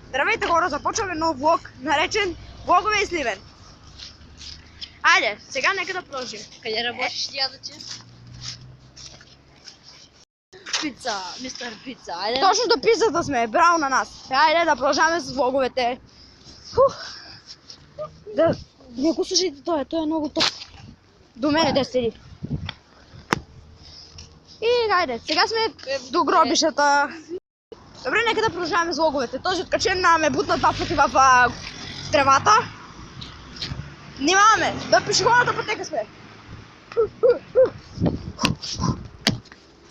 Здравейте хора, започваме нов влог, наречен Влогове из Сливен. Айде, сега нека да продължим. Къде работиш ти, ядаче? Пица, мистер Пица, айде. Точно до пицата сме, браво на нас. Айде да продължаваме с влоговете. Да, не го слушайте той е много топ. До мене да седи. И айде, сега сме до гробищата. Добре, нека да продължаваме с влоговете. Този откачен ме бутна два пъти в тревата. Внимаваме, да пешеходната пътека сме.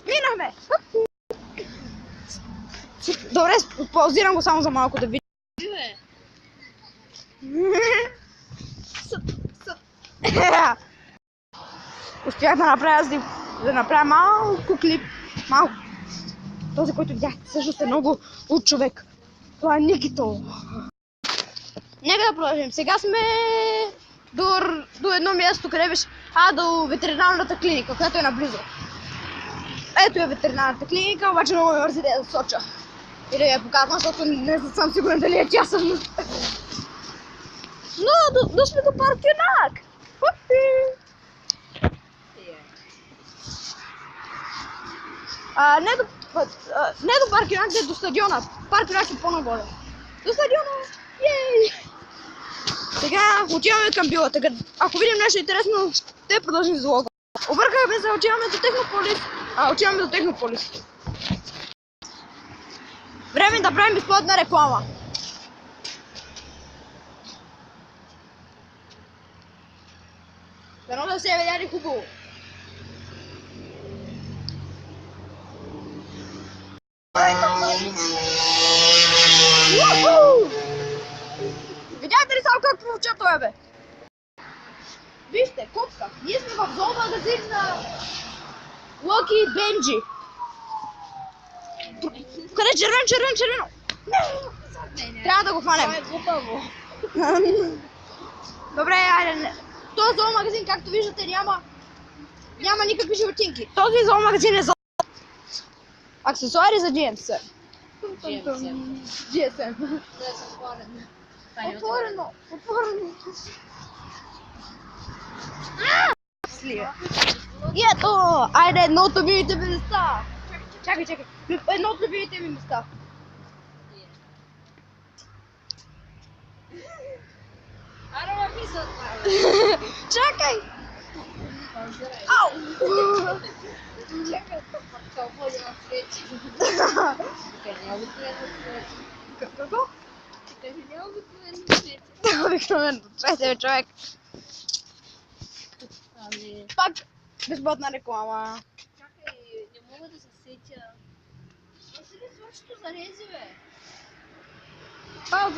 Минахме. Добре, паузирам го само за малко да видим. Успях да направя малко клип. Малко. Този, който видяхте, всъщност е много от човек. Това е Никито. Нека да продължим. Сега сме до едно място, къде беше. До ветеринарната клиника, която е наблизо. Ето е ветеринарната клиника, обаче много ме мързи да я соча. И да я показвам, защото не съм сигурен дали е тя съм. Но до сме до парк Юнак. Не до парк Юнак, е до стадиона. Парк Юнак е по-нагоре. До стадиона! Йей! Сега отиваме към билата. Ако видим нещо интересно, ще продължим с влога. Объркахме се, отиваме до Технополис. Отиваме до Технополис. Време да правим безплатна реклама. Дано да се видяли хубаво. Видяхте ли само как получа той, бе? Вижте, копка. Ние сме в зоомагазин на Лъки и Бенджи. Къде червено? Трябва да го хванем. Това е глупаво. Добре, айде. Този зоомагазин, както виждате, няма никакви животинки. Този зоомагазин е за аксесуари за GSM. GSM. Отворено. И ето, айде едно от любимите ми места. Чакай. Едно от любимите ми места. Аро ме писа от това. Чакай! Ау! Чакай, това води на встречи. Чакай, не обикновено встречи. Какво? Чакай, не обикновено встречи. Обикновено цвете, човек. Ами... Пак безплатна реклама. Чакай, не мога да се сетя. Си ли свършито зарези, бе? Пауза.